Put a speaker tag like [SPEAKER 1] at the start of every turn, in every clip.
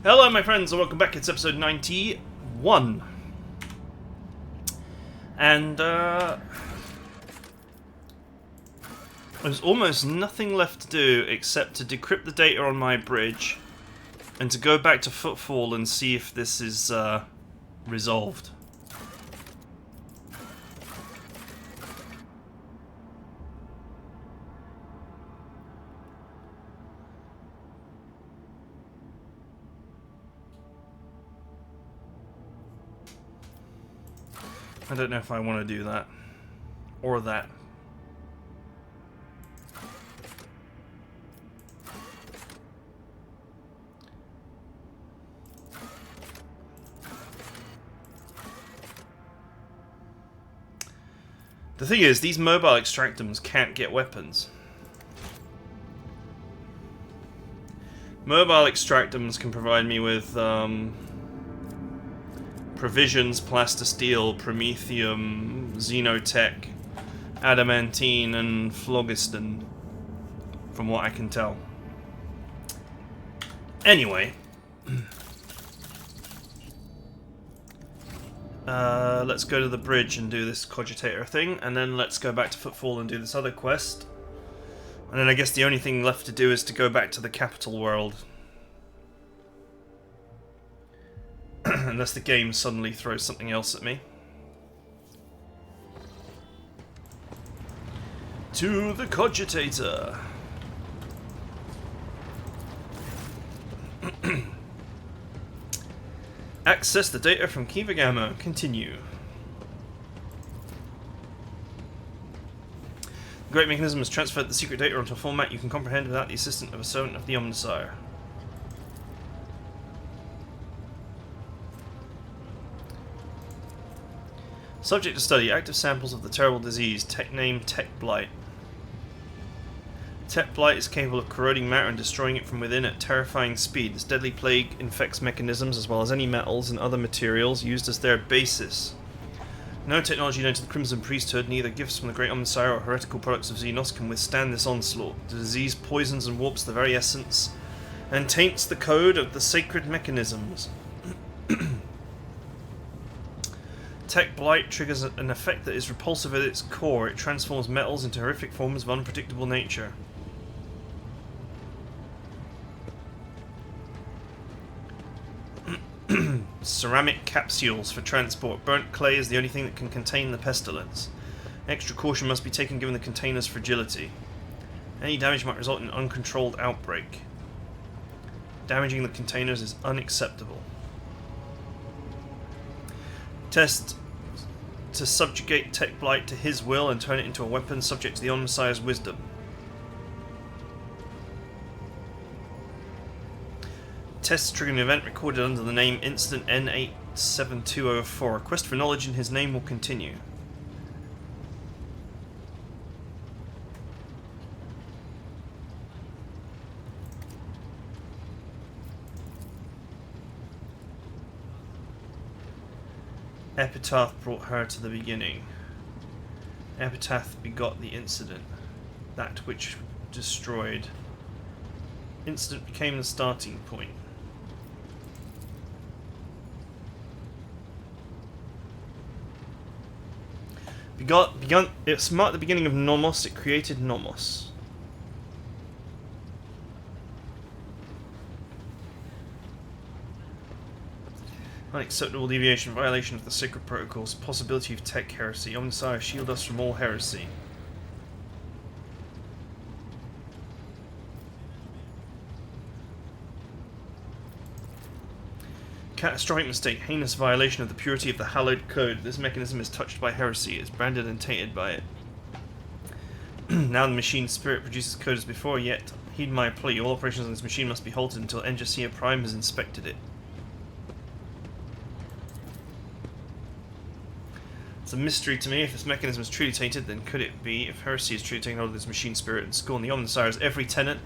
[SPEAKER 1] Hello my friends and welcome back, it's episode 91. And there's almost nothing left to do except to decrypt the data on my bridge and to go back to Footfall and see if this is resolved. I don't know if I want to do that. Or that. The thing is, these mobile extractums can't get weapons. Mobile extractums can provide me with provisions, plastisteel, promethium, xenotech, adamantine, and phlogiston, from what I can tell. Anyway, let's go to the bridge and do this cogitator thing, and then let's go back to Footfall and do this other quest. And then I guess the only thing left to do is to go back to the capital world. Unless the game suddenly throws something else at me. To the cogitator. Access the data from Kiva Gamma. Continue. The Great Mechanism has transferred the secret data onto a format you can comprehend without the assistance of a servant of the Omnissiah. Subject to study, active samples of the terrible disease, tech name Tech Blight. Tech Blight is capable of corroding matter and destroying it from within at terrifying speed. This deadly plague infects mechanisms as well as any metals and other materials used as their basis. No technology known to the Crimson Priesthood, neither gifts from the Great Omnissiah or heretical products of Xenos can withstand this onslaught. The disease poisons and warps the very essence and taints the code of the sacred mechanisms. Tech Blight triggers an effect that is repulsive at its core. It transforms metals into horrific forms of unpredictable nature. Ceramic capsules for transport. Burnt clay is the only thing that can contain the pestilence. Extra caution must be taken given the container's fragility. Any damage might result in an uncontrolled outbreak. Damaging the containers is unacceptable. Test to subjugate Tech Blight to his will and turn it into a weapon subject to the Omnissiah's wisdom. Tests trigger an event recorded under the name Incident N87204. A quest for knowledge in his name will continue. Epitaph brought her to the beginning. Epitaph begot the incident, that which destroyed. Incident became the starting point. It marked the beginning of Nomos, it created Nomos. Unacceptable deviation, violation of the sacred protocols, possibility of tech heresy. Omnissiah, shield us from all heresy. Catastrophic mistake, heinous violation of the purity of the hallowed code. This mechanism is touched by heresy, is branded and tainted by it. Now the machine spirit produces code as before, yet heed my plea. All operations on this machine must be halted until Engersia Prime has inspected it. It's a mystery to me. If this mechanism is truly tainted, then could it be? If heresy is truly taken hold of this machine spirit and scorn the Omnissiah's every tenet,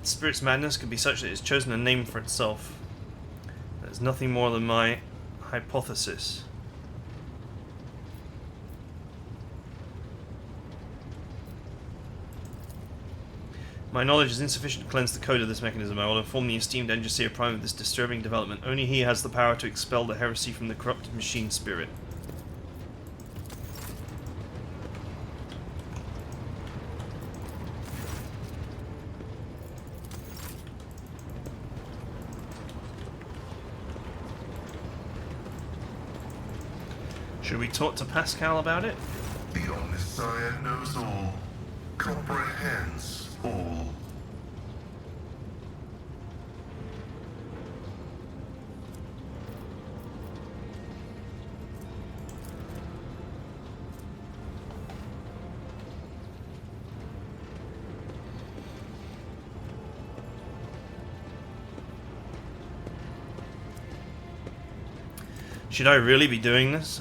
[SPEAKER 1] the spirit's madness could be such that it has chosen a name for itself. That is nothing more than my hypothesis. My knowledge is insufficient to cleanse the code of this mechanism. I will inform the esteemed Engineer Prime of this disturbing development. Only he has the power to expel the heresy from the corrupted machine spirit. Should we talk to Pascal about it?
[SPEAKER 2] The Omnissiah knows all, comprehends all.
[SPEAKER 1] Should I really be doing this?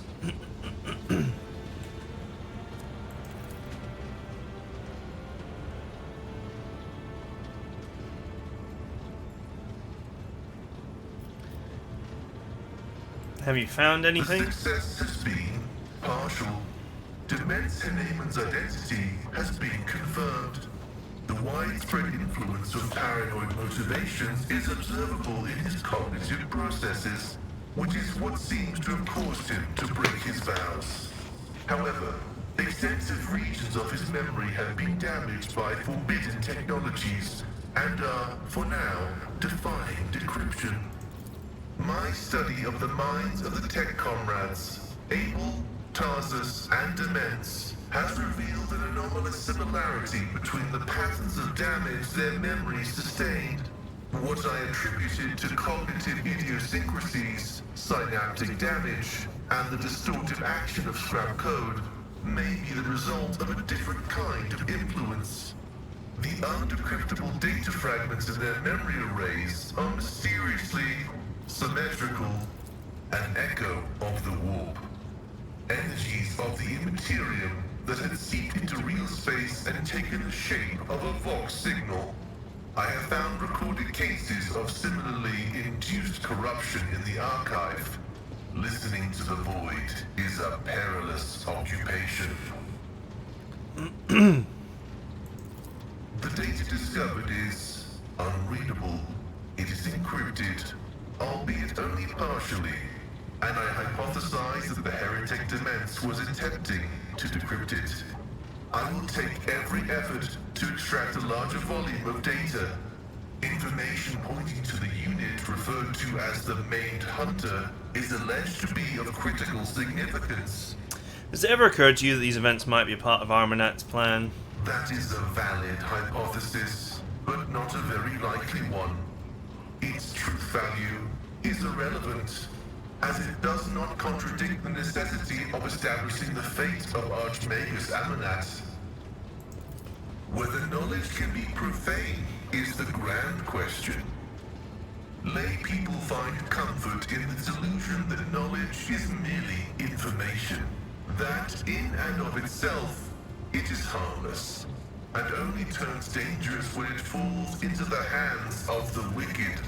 [SPEAKER 1] Have you found anything?
[SPEAKER 2] The success has been partial. TheEdmon's identity has been confirmed. The widespread influence of paranoid motivations is observable in his cognitive processes, which is what seems to have caused him to break his vows. However, extensive regions of his memory have been damaged by forbidden technologies and are, for now, defying decryption. My study of the minds of the tech comrades, Abel, Tarsus, and Demence, has revealed an anomalous similarity between the patterns of damage their memories sustained. What I attributed to cognitive idiosyncrasies, synaptic damage, and the distortive action of scrap code may be the result of a different kind of influence. The undecryptable data fragments in their memory arrays are mysteriously symmetrical, an echo of the warp. Energies of the immaterium that had seeped into real space and taken the shape of a Vox signal. I have found recorded cases of similarly induced corruption in the archive. Listening to the void is a perilous occupation. The data discovered is unreadable. It is encrypted, albeit only partially, and I hypothesize that the heretic Demence was attempting to decrypt it. I will take every effort to extract a larger volume of data. Information pointing to the unit referred to as the maimed hunter is alleged to be of critical significance.
[SPEAKER 1] Has it ever occurred to you that these events might be a part of Armanat's plan?
[SPEAKER 2] That is a valid hypothesis, but not a very likely one. Its truth value is irrelevant, as it does not contradict the necessity of establishing the fate of Archmagus Amanat. Whether knowledge can be profane is the grand question. Lay people find comfort in the delusion that knowledge is merely information, that in and of itself it is harmless, and only turns dangerous when it falls into the hands of the wicked.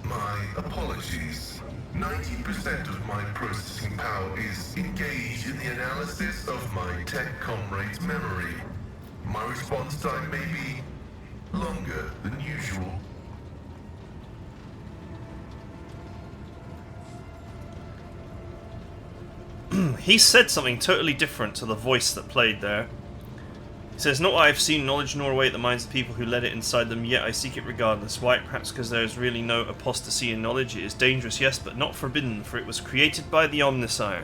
[SPEAKER 2] My apologies. 90% of my processing power is engaged in the analysis of my tech comrade's memory. My response time may be longer than usual.
[SPEAKER 1] He said something totally different to the voice that played there. He says, "Not what I have seen knowledge nor await the minds of people who let it inside them, yet I seek it regardless. Why? Perhaps because there is really no apostasy in knowledge. It is dangerous, yes, but not forbidden, for it was created by the Omnissiah."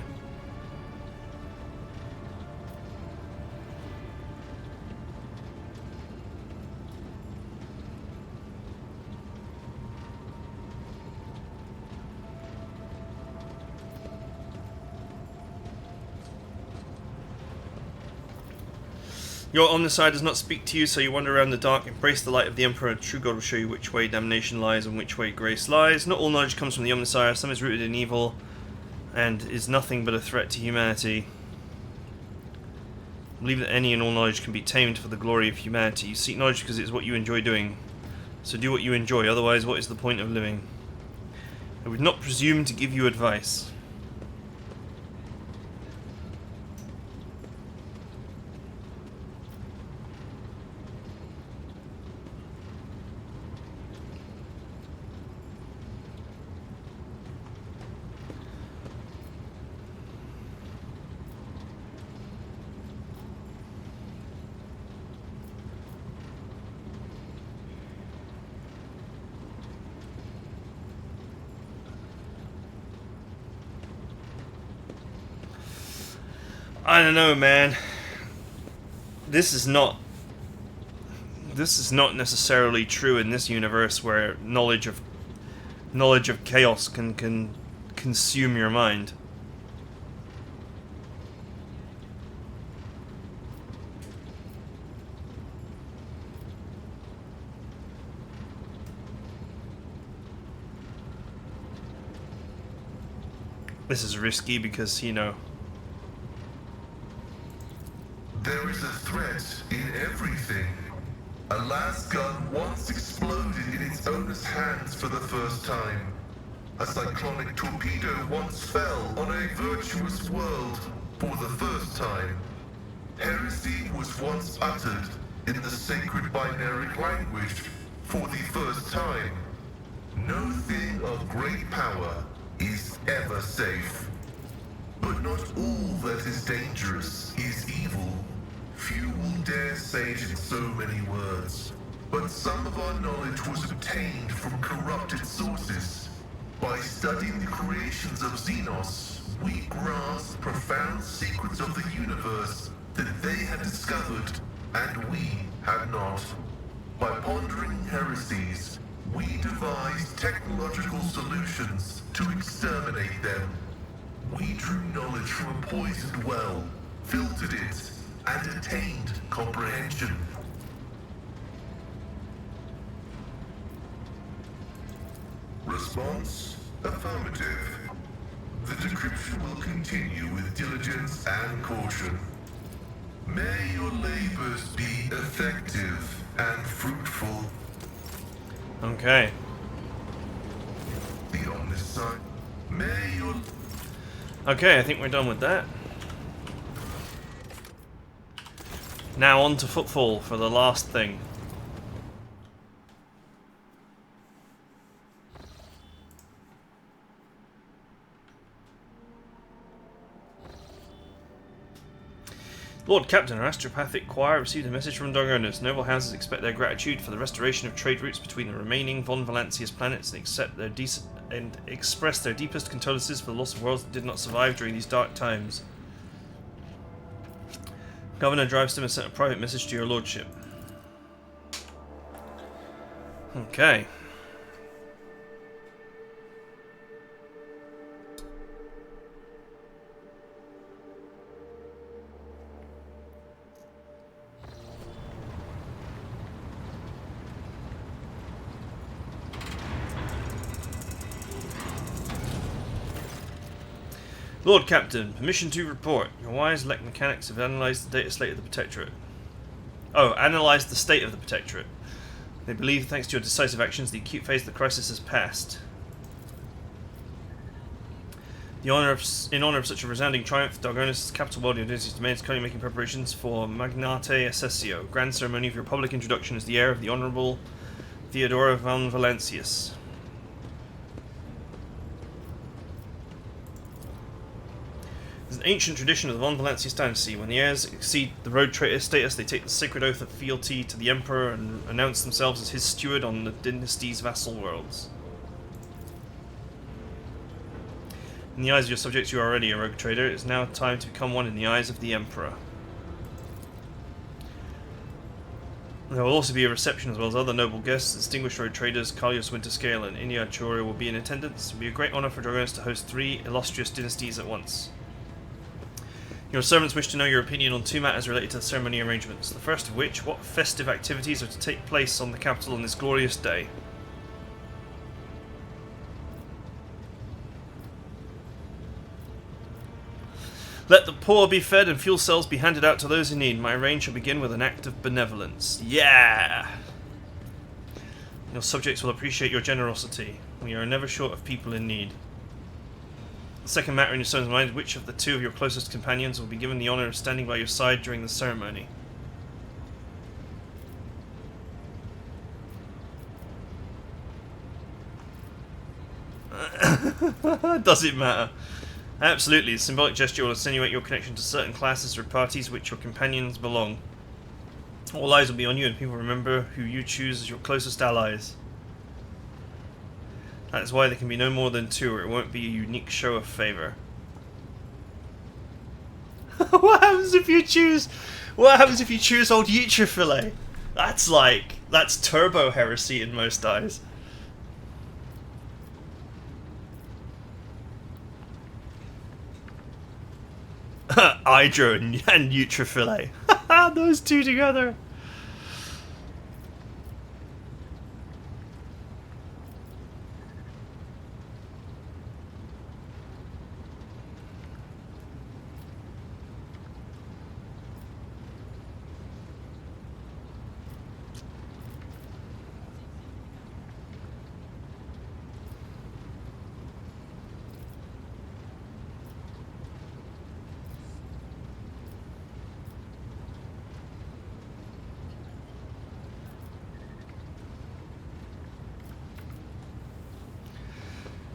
[SPEAKER 1] Your Omnissiah does not speak to you, so you wander around the dark. Embrace the light of the Emperor. True God will show you which way damnation lies and which way grace lies. Not all knowledge comes from the Omnissiah. Some is rooted in evil and is nothing but a threat to humanity. Believe that any and all knowledge can be tamed for the glory of humanity. You seek knowledge because it is what you enjoy doing. So do what you enjoy, otherwise what is the point of living? I would not presume to give you advice. I don't know, man. This is not necessarily true in this universe where knowledge of chaos can consume your mind. This is risky because, you know...
[SPEAKER 2] There is a threat in everything. A lasgun once exploded in its owner's hands for the first time. A cyclonic torpedo once fell on a virtuous world for the first time. Heresy was once uttered in the sacred binary language for the first time. No thing of great power is ever safe. But not all that is dangerous is evil. Few will dare say it in so many words. But some of our knowledge was obtained from corrupted sources. By studying the creations of Xenos, we grasp profound secrets of the universe that they had discovered, and we had not. By pondering heresies, we devised technological solutions to exterminate them. We drew knowledge from a poisoned well, filtered it, and attained comprehension. Response: affirmative. The decryption will continue with diligence and caution. May your labors be effective and fruitful.
[SPEAKER 1] Okay.
[SPEAKER 2] The omnis side. May your...
[SPEAKER 1] Okay, I think we're done with that. Now on to footfall for the last thing. Lord Captain, our astropathic choir received a message from Dargonis. Noble houses expect their gratitude for the restoration of trade routes between the remaining von Valancius planets and express their deepest condolences for the loss of worlds that did not survive during these dark times. Governor Driveston has sent a private message to your lordship. Okay. Lord Captain, permission to report. Your wise elect mechanics have analysed the data slate of the Protectorate. Oh, analysed the state of the Protectorate. They believe, thanks to your decisive actions, the acute phase of the crisis has passed. In honour of such a resounding triumph, Dargonis' capital world Odysseus demands currently making preparations for Magnate Assessio, grand ceremony of your public introduction as the heir of the Honourable Theodora von Valancius. It's an ancient tradition of the von Valancius dynasty. When the heirs exceed the road traitor status, they take the sacred oath of fealty to the Emperor and announce themselves as his steward on the dynasty's vassal worlds. In the eyes of your subjects, you are already a rogue trader. It is now time to become one in the eyes of the Emperor. There will also be a reception as well as other noble guests. Distinguished road traders Kalios Winterscale and Inia Choria will be in attendance. It will be a great honour for Dragonis to host 3 illustrious dynasties at once. Your servants wish to know your opinion on 2 matters related to the ceremony arrangements. The first of which, what festive activities are to take place on the capital on this glorious day? Let the poor be fed and fuel cells be handed out to those in need. My reign shall begin with an act of benevolence. Yeah! Your subjects will appreciate your generosity. We are never short of people in need. The second matter in your son's mind, which of the 2 of your closest companions will be given the honour of standing by your side during the ceremony? Does it matter? Absolutely, the symbolic gesture will insinuate your connection to certain classes or parties which your companions belong. All eyes will be on you and people remember who you choose as your closest allies. That is why there can be no more than 2 or it won't be a unique show of favour. What? happens if you choose? What happens if you choose old Eutrophilae? That's turbo heresy in most eyes. Hydro and Eutrophilae. Those two together.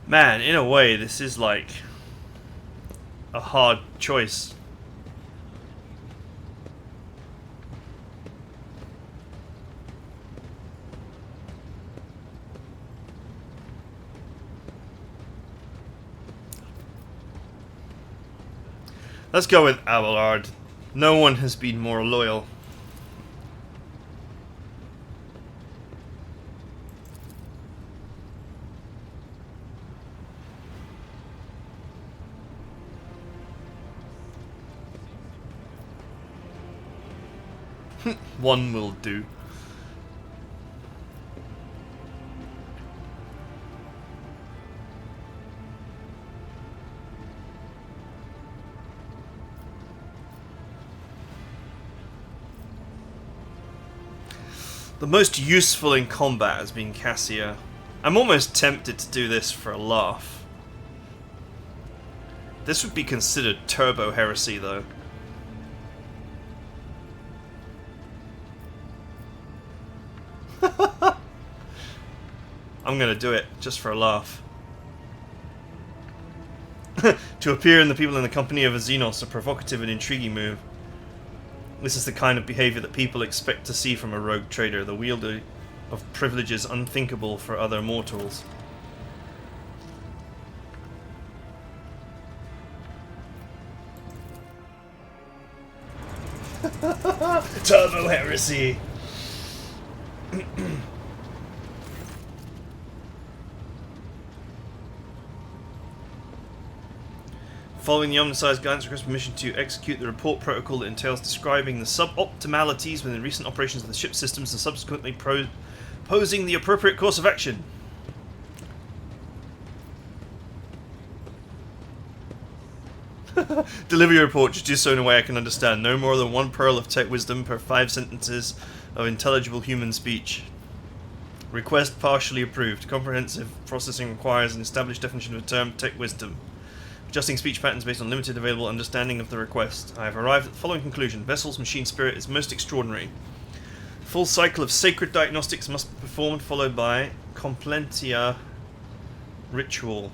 [SPEAKER 1] Man, in a way, this is like a hard choice. Let's go with Abelard. No one has been more loyal. One will do. The most useful in combat has been Cassia. I'm almost tempted to do this for a laugh. This would be considered turbo heresy, though. I'm gonna do it, just for a laugh. To appear in the people in the company of a Xenos, a provocative and intriguing move. This is the kind of behaviour that people expect to see from a rogue trader, the wielder of privileges unthinkable for other mortals. Turbo heresy! Following the Omnicized guidance, request permission to execute the report protocol that entails describing the suboptimalities within recent operations of the ship systems and subsequently proposing the appropriate course of action. Deliver your report, just do so in a way I can understand. No more than one pearl of tech wisdom per 5 sentences of intelligible human speech. Request partially approved. Comprehensive processing requires an established definition of the term tech wisdom. Adjusting speech patterns based on limited available understanding of the request. I have arrived at the following conclusion. Vessel's machine spirit is most extraordinary. Full cycle of sacred diagnostics must be performed, followed by completia ritual.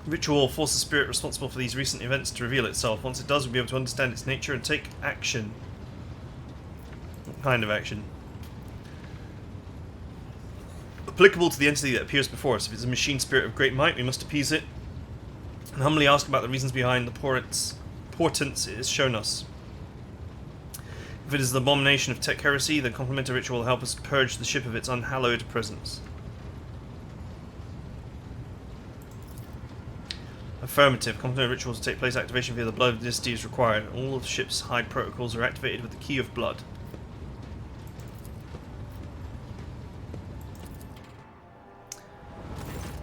[SPEAKER 1] Ritual will force the spirit responsible for these recent events to reveal itself. Once it does, we'll be able to understand its nature and take action. What kind of action? Applicable to the entity that appears before us. If it's a machine spirit of great might, we must appease it and humbly ask about the reasons behind the portents it has shown us. If it is the abomination of tech heresy, the complementary ritual will help us purge the ship of its unhallowed presence. Affirmative. Complementary rituals take place. Activation via the blood of the entity is required. All of the ship's high protocols are activated with the key of blood.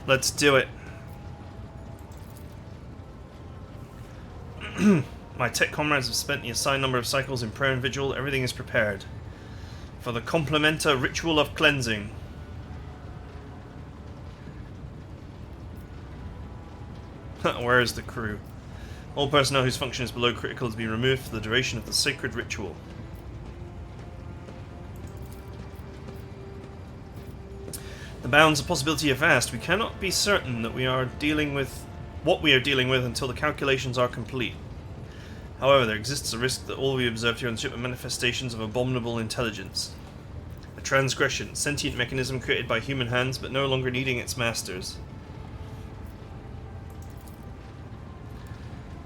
[SPEAKER 1] Let's do it. My tech comrades have spent the assigned number of cycles in prayer and vigil. Everything is prepared for the complementa ritual of cleansing. Where is the crew? All personnel whose function is below critical is to be removed for the duration of the sacred ritual. The bounds of possibility are vast. We cannot be certain that we are dealing with what we are dealing with until the calculations are complete. However, there exists a risk that all we observed here on the ship are manifestations of abominable intelligence. A transgression, sentient mechanism created by human hands but no longer needing its masters.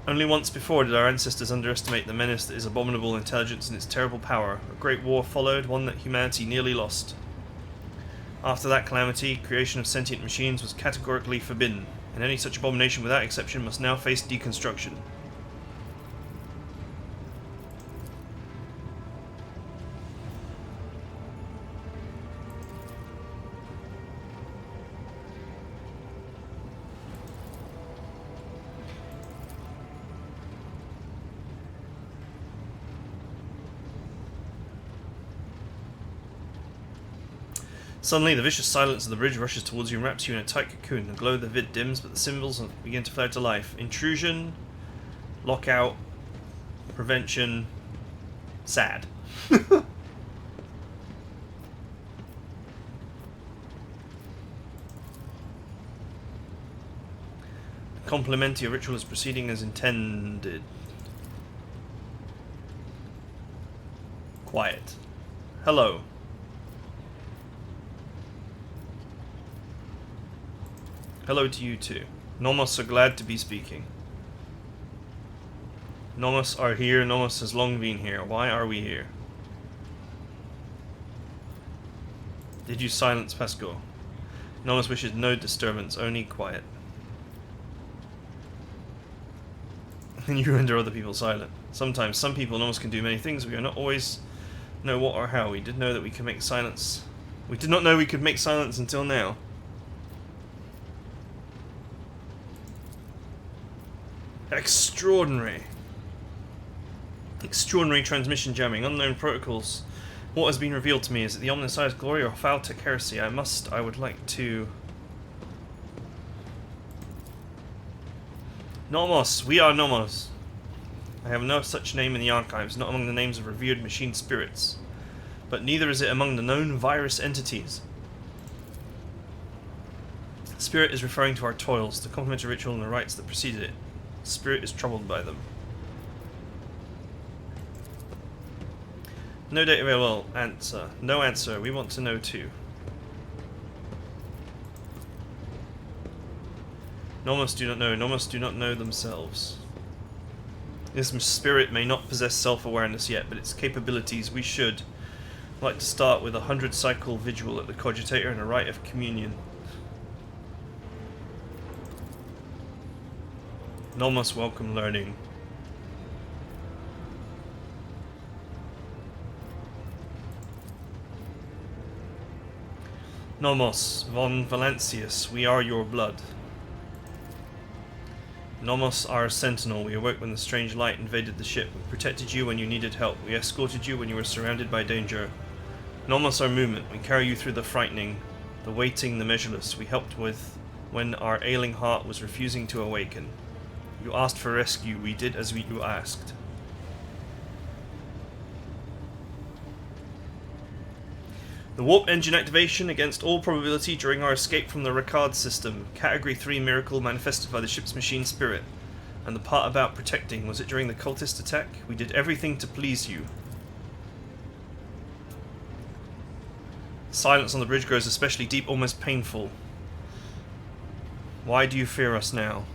[SPEAKER 1] Only once before did our ancestors underestimate the menace that is abominable intelligence and its terrible power. A great war followed, one that humanity nearly lost. After that calamity, creation of sentient machines was categorically forbidden, and any such abomination without exception must now face deconstruction. Suddenly, the vicious silence of the bridge rushes towards you and wraps you in a tight cocoon. The glow of the vid dims, but the symbols begin to flare to life. Intrusion, lockout, prevention, sad. The complementary ritual is proceeding as intended. Quiet. Hello. Hello to you too. Nomos are glad to be speaking. Nomos are here. Nomos has long been here. Why are we here? Did you silence Pascal? Nomos wishes no disturbance, only quiet. And you render other people silent. Sometimes some people Nomos can do many things. We do not always know what or how. We did know that we could make silence. We did not know we could make silence until now. Extraordinary. Extraordinary transmission jamming, unknown protocols. What has been revealed to me is that the omniscience glory or foul-tech heresy. I would like to... Nomos, we are Nomos. I have no such name in the archives, not among the names of revered machine spirits. But neither is it among the known virus entities. Spirit is referring to our toils, the complementary ritual and the rites that preceded it. Spirit is troubled by them. No data available. Answer. No answer. We want to know too. Nomos do not know. Nomos do not know themselves. This spirit may not possess self-awareness yet, but its capabilities we should like to start with a 100-cycle vigil at the cogitator and a rite of communion. Nomos welcome learning. Nomos, von Valancius, we are your blood. Nomos, our sentinel, we awoke when the strange light invaded the ship. We protected you when you needed help. We escorted you when you were surrounded by danger. Nomos, our movement, we carry you through the frightening, the waiting, the measureless. We helped with when our ailing heart was refusing to awaken. You asked for rescue, we did as you asked. The warp engine activation against all probability during our escape from the Ricard system. Category 3 miracle manifested by the ship's machine spirit. And the part about protecting, was it during the cultist attack? We did everything to please you. Silence on the bridge grows especially deep, almost painful. Why do you fear us now?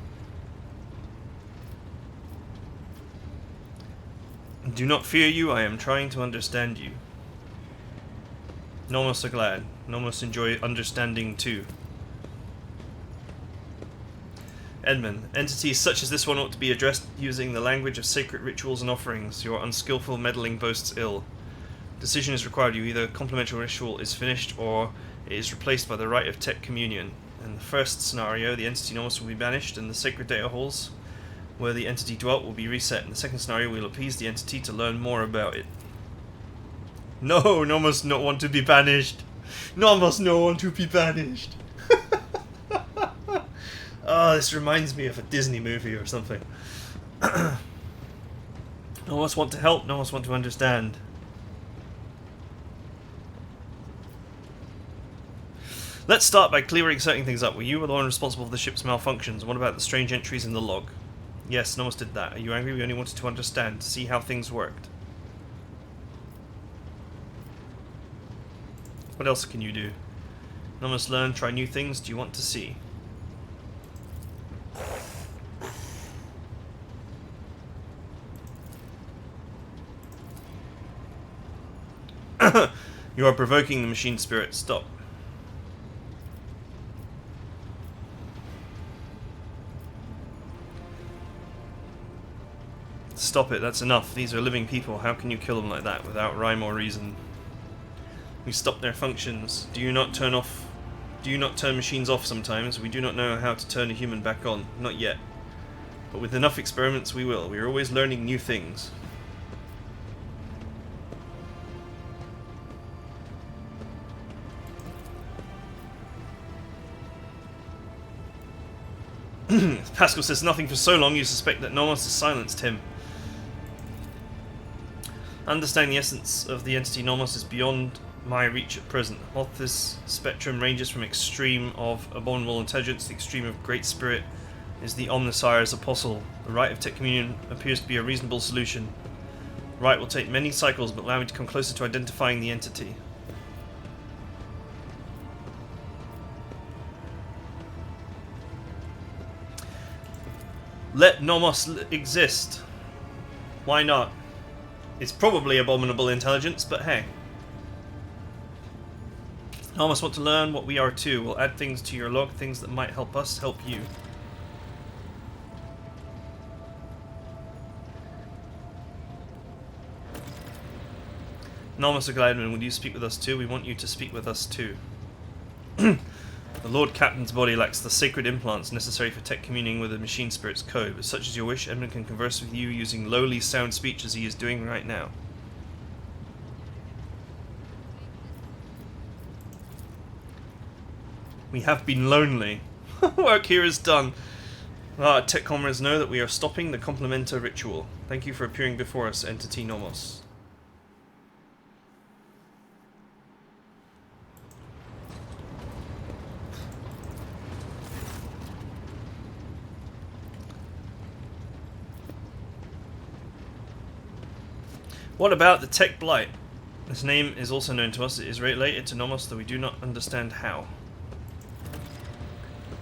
[SPEAKER 1] Do not fear you, I am trying to understand you. Nomos are glad. Nomos enjoy understanding too. Edmon, entities such as this one ought to be addressed using the language of sacred rituals and offerings. Your unskillful meddling boasts ill. Decision is required. You either complementary ritual is finished or it is replaced by the rite of tech communion. In the first scenario, the entity Nomos will be banished and the sacred data halls where the entity dwelt will be reset. In the second scenario, we will appease the entity to learn more about it. No, Nomos not want to be banished. Nomos no want to be banished. Oh, this reminds me of a Disney movie or something. Nomos want to help, Nomos want to understand. Let's start by clearing certain things up. Were you the one responsible for the ship's malfunctions? What about the strange entries in the log? Yes, Nomos did that. Are you angry? We only wanted to understand, to see how things worked. What else can you do? Nomos learn, try new things. Do you want to see? You are provoking the machine spirit. Stop. Stop it, that's enough. These are living people. How can you kill them like that without rhyme or reason? We stop their functions. Do you not turn machines off sometimes? We do not know how to turn a human back on. Not yet. But with enough experiments we will. We are always learning new things. Pascal says nothing for so long you suspect that Nomos has silenced him. Understanding the essence of the entity Nomos is beyond my reach at present. While this spectrum ranges from extreme of abominable intelligence to the extreme of great spirit is the Omnisire's apostle. The rite of tech communion appears to be a reasonable solution. The rite will take many cycles, but allow me to come closer to identifying the entity. Let Nomos exist. Why not? It's probably abominable intelligence, but hey. Nomos want to learn what we are too. We'll add things to your log, things that might help us help you. Nomos of TheEdmon, will you speak with us too? We want you to speak with us too. The Lord Captain's body lacks the sacred implants necessary for tech communing with the machine spirit's code, but such as your wish, Edmund can converse with you using lowly sound speech as he is doing right now. We have been lonely. Work here is done. Our tech comrades know that we are stopping the complementa ritual. Thank you for appearing before us, Entity Nomos. What about the Tech Blight? This name is also known to us. It is related to Nomos, though we do not understand how.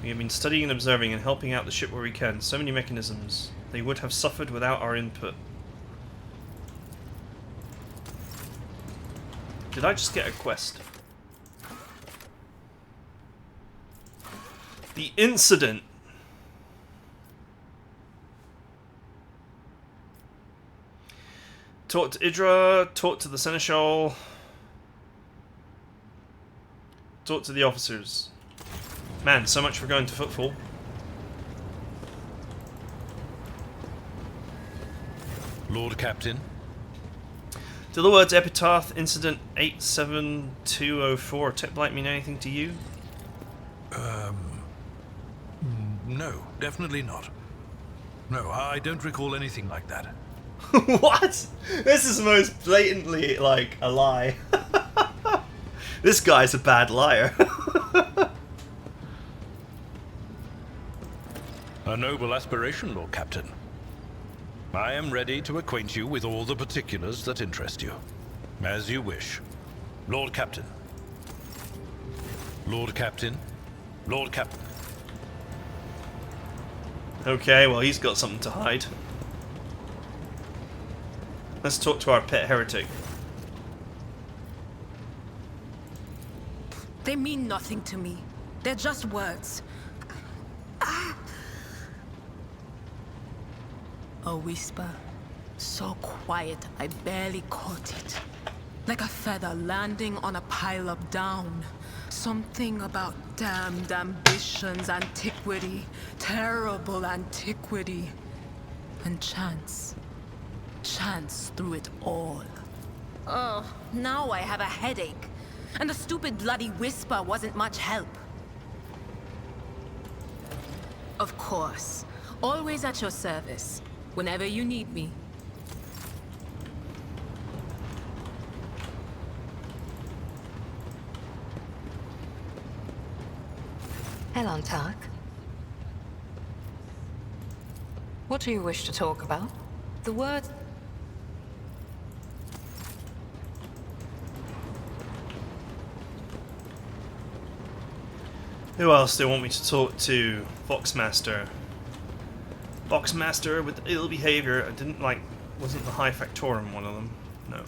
[SPEAKER 1] We have been studying and observing and helping out the ship where we can. So many mechanisms. They would have suffered without our input. Did I just get a quest? The incident. Talk to Idra, talk to the Seneschal, talk to the officers. Man, so much for going to Footfall.
[SPEAKER 3] Lord Captain.
[SPEAKER 1] Do the words Epitaph, Incident 87204, Tech Blight mean anything to you?
[SPEAKER 3] No, definitely not. No, I don't recall anything like that.
[SPEAKER 1] What? This is most blatantly, like, a lie. This guy's a bad liar.
[SPEAKER 3] A noble aspiration, Lord Captain. I am ready to acquaint you with all the particulars that interest you. As you wish. Lord Captain. Lord Captain. Lord Captain.
[SPEAKER 1] Okay, well, he's got something to hide. Let's talk to our pet heretic.
[SPEAKER 4] They mean nothing to me. They're just words. A whisper. So quiet, I barely caught it. Like a feather landing on a pile of down. Something about damned ambitions, antiquity, terrible antiquity, and chance. Chance through it all. Oh, now I have a headache. And the stupid bloody whisper wasn't much help. Of course. Always at your service. Whenever you need me.
[SPEAKER 5] Hello, Tark. What do you wish to talk about? The word...
[SPEAKER 1] Who else do they want me to talk to? Foxmaster. Foxmaster with ill behavior. I didn't like... Wasn't the High Factorum one of them? No.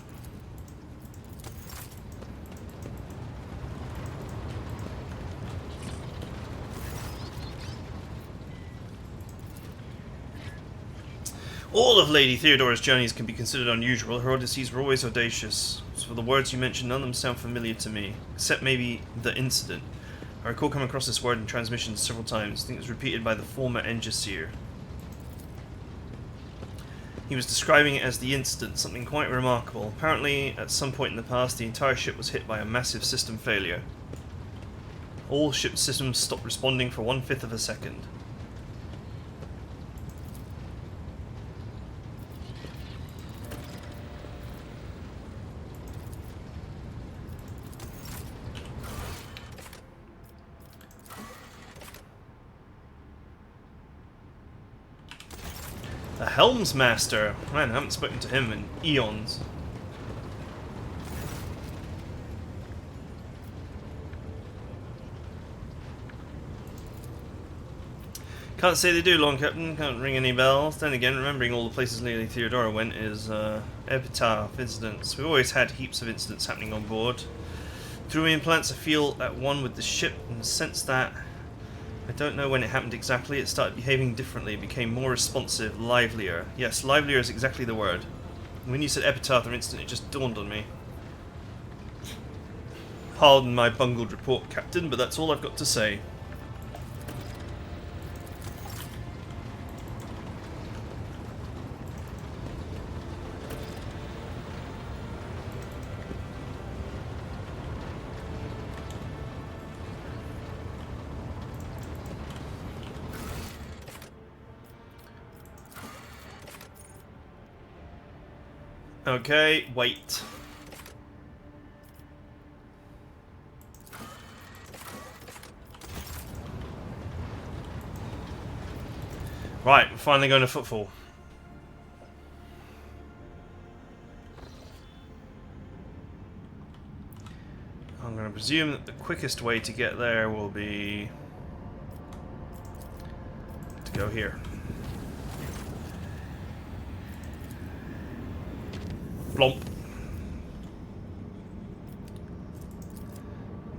[SPEAKER 1] All of Lady Theodora's journeys can be considered unusual. Her odysseys were always audacious. As for the words you mentioned, none of them sound familiar to me, except maybe the incident. I recall coming across this word in transmissions several times. I think it was repeated by the former Engiseer. He was describing it as the incident, something quite remarkable. Apparently, at some point in the past, the entire ship was hit by a massive system failure. All ship systems stopped responding for 1/5 of a second. The Helmsmaster! Man, I haven't spoken to him in eons. Can't say they do, Long Captain. Can't ring any bells. Then again, remembering all the places Lady Theodora went is, epitaph incidents. We've always had heaps of incidents happening on board. Through implants, I feel at one with the ship and sense that I don't know when it happened exactly. It started behaving differently. It became more responsive, livelier. Yes, livelier is exactly the word. And when you said epitaph or instant, it just dawned on me. Pardon my bungled report, Captain, but that's all I've got to say. Okay, wait. Right, we're finally going to footfall. I'm going to presume that the quickest way to get there will be to go here. Blomp.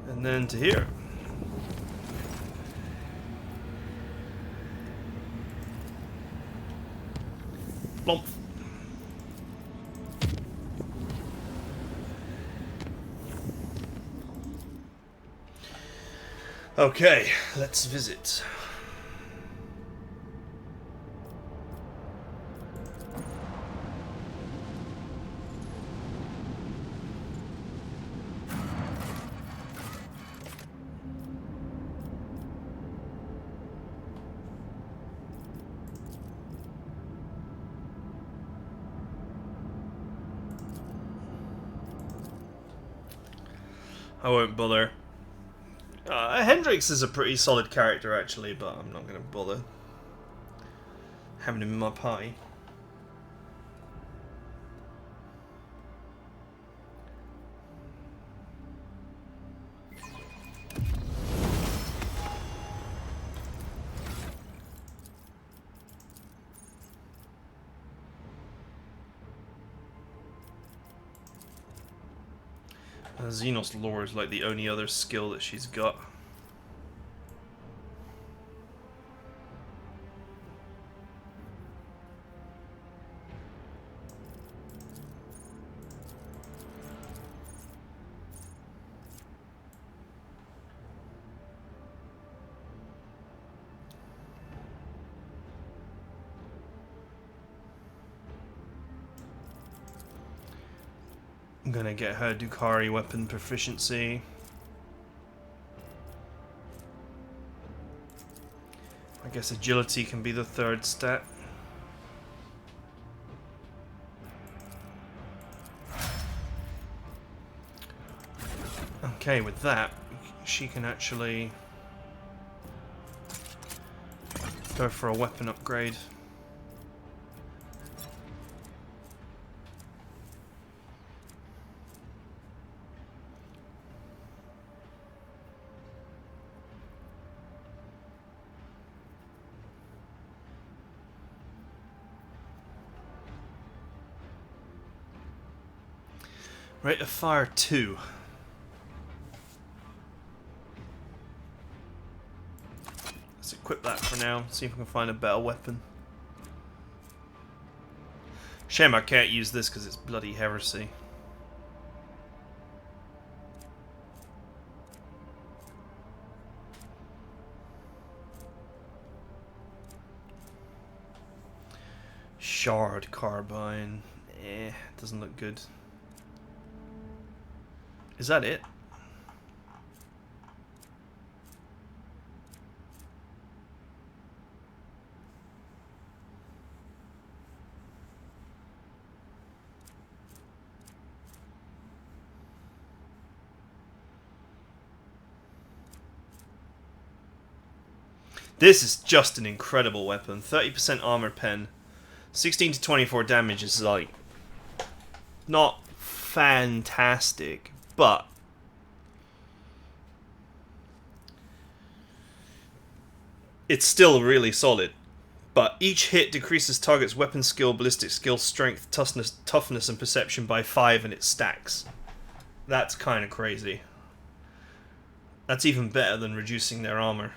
[SPEAKER 1] And then to here. Blomp. Okay, let's visit. I won't bother. Hendrix is a pretty solid character, actually, but I'm not going to bother having him in my party. Xenos lore is like the only other skill that she's got. I'm gonna get her Dukari weapon proficiency. I guess agility can be the third stat. Okay, with that, she can actually go for a weapon upgrade. Rate of fire 2. Let's equip that for now, see if we can find a better weapon. Shame I can't use this because it's bloody heresy. Shard carbine. Doesn't look good. Is that it? This is just an incredible weapon. 30% armor pen. 16 to 24 damage is like not fantastic, but it's still really solid. But each hit decreases target's weapon skill, ballistic skill, strength, toughness, and perception by 5, and it stacks. That's kind of crazy. That's even better than reducing their armor.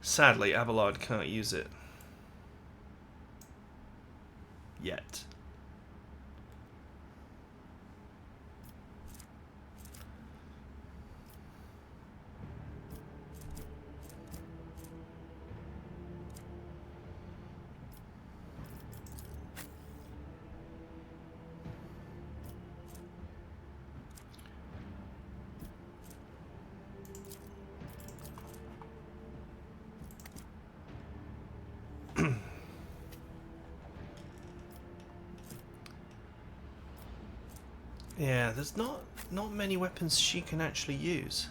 [SPEAKER 1] Sadly, Abelard can't use it. Yet. Yeah, there's not many weapons she can actually use.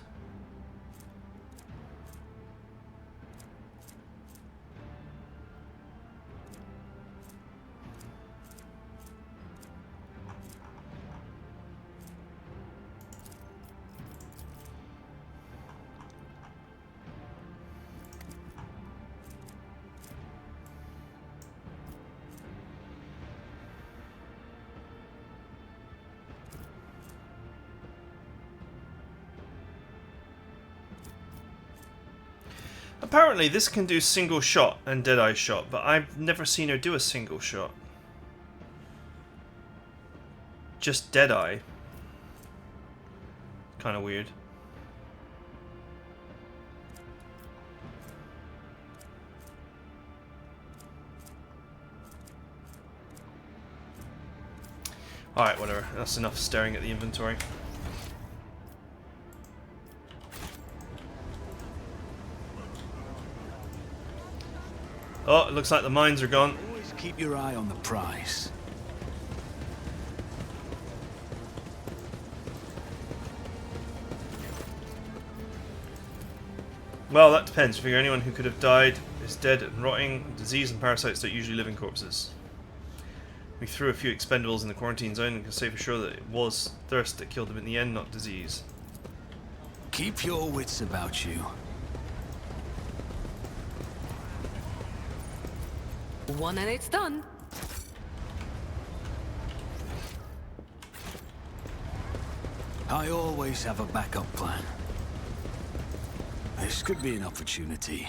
[SPEAKER 1] Apparently this can do single shot and deadeye shot, but I've never seen her do a single shot. Just deadeye. Kind of weird. Alright, whatever. That's enough staring at the inventory. Oh, it looks like the mines are gone.
[SPEAKER 6] Always keep your eye on the prize.
[SPEAKER 1] Well, that depends. You figure anyone who could have died is dead and rotting. Disease and parasites don't usually live in corpses. We threw a few expendables in the quarantine zone and can say for sure that it was thirst that killed them in the end, not disease.
[SPEAKER 6] Keep your wits about you.
[SPEAKER 5] One and it's done.
[SPEAKER 6] I always have a backup plan. This could be an opportunity.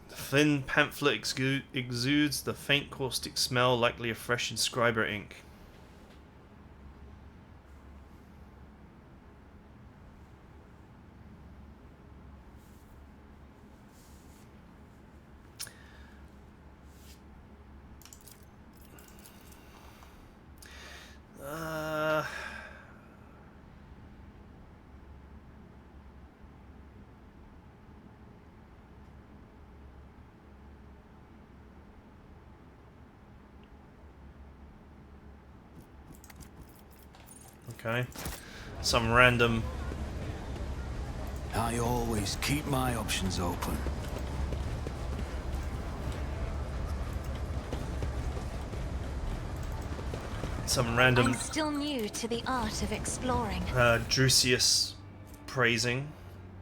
[SPEAKER 1] The thin pamphlet exudes the faint caustic smell, likely of fresh inscriber ink. Okay. Some random...
[SPEAKER 6] I always keep my options open.
[SPEAKER 1] Some random...
[SPEAKER 7] I'm still new to the art of exploring.
[SPEAKER 1] Drusius praising.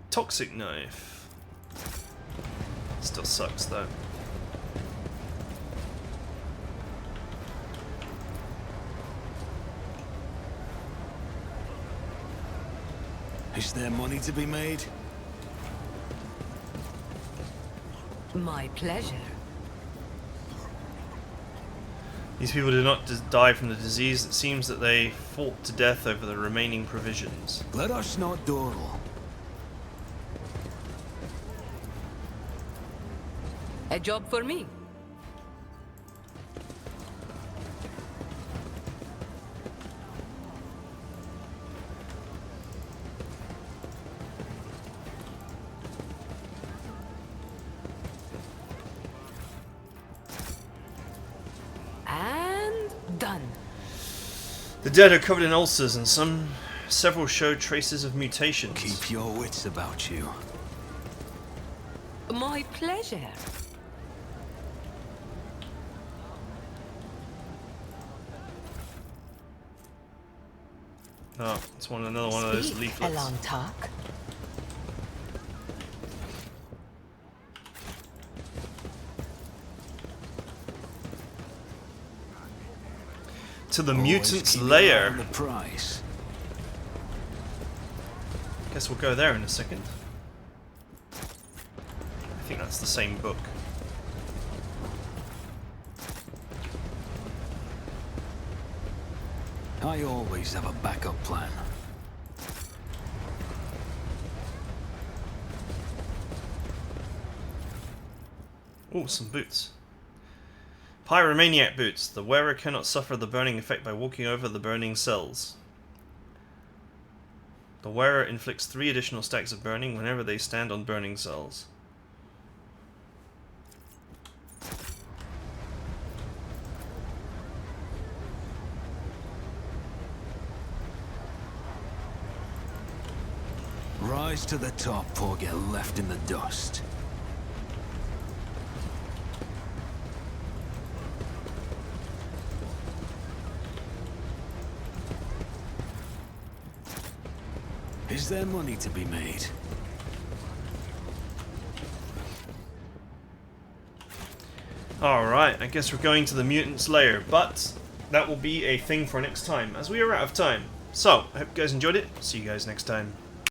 [SPEAKER 1] Toxic knife. Still sucks though.
[SPEAKER 6] Is there money to be made?
[SPEAKER 5] My pleasure.
[SPEAKER 1] These people did not die from the disease. It seems that they fought to death over the remaining provisions.
[SPEAKER 6] Let us not dawdle.
[SPEAKER 5] A job for me. And done.
[SPEAKER 1] The dead are covered in ulcers, and several show traces of mutations.
[SPEAKER 6] Keep your wits about you.
[SPEAKER 5] My pleasure.
[SPEAKER 1] Oh, it's another one of those leaflets.
[SPEAKER 5] Along talk.
[SPEAKER 1] To the
[SPEAKER 6] Always
[SPEAKER 1] mutant's
[SPEAKER 6] keep your eye
[SPEAKER 1] lair.
[SPEAKER 6] on the price.
[SPEAKER 1] Guess we'll go there in a second. I think that's the same book.
[SPEAKER 6] I always have a backup plan.
[SPEAKER 1] Oh, some boots. Pyromaniac boots. The wearer cannot suffer the burning effect by walking over the burning cells. The wearer inflicts 3 additional stacks of burning whenever they stand on burning cells.
[SPEAKER 6] Rise to the top or get left in the dust. Is there money to be made?
[SPEAKER 1] Alright, I guess we're going to the mutant's lair, but that will be a thing for next time, as we are out of time. So, I hope you guys enjoyed it. See you guys next time.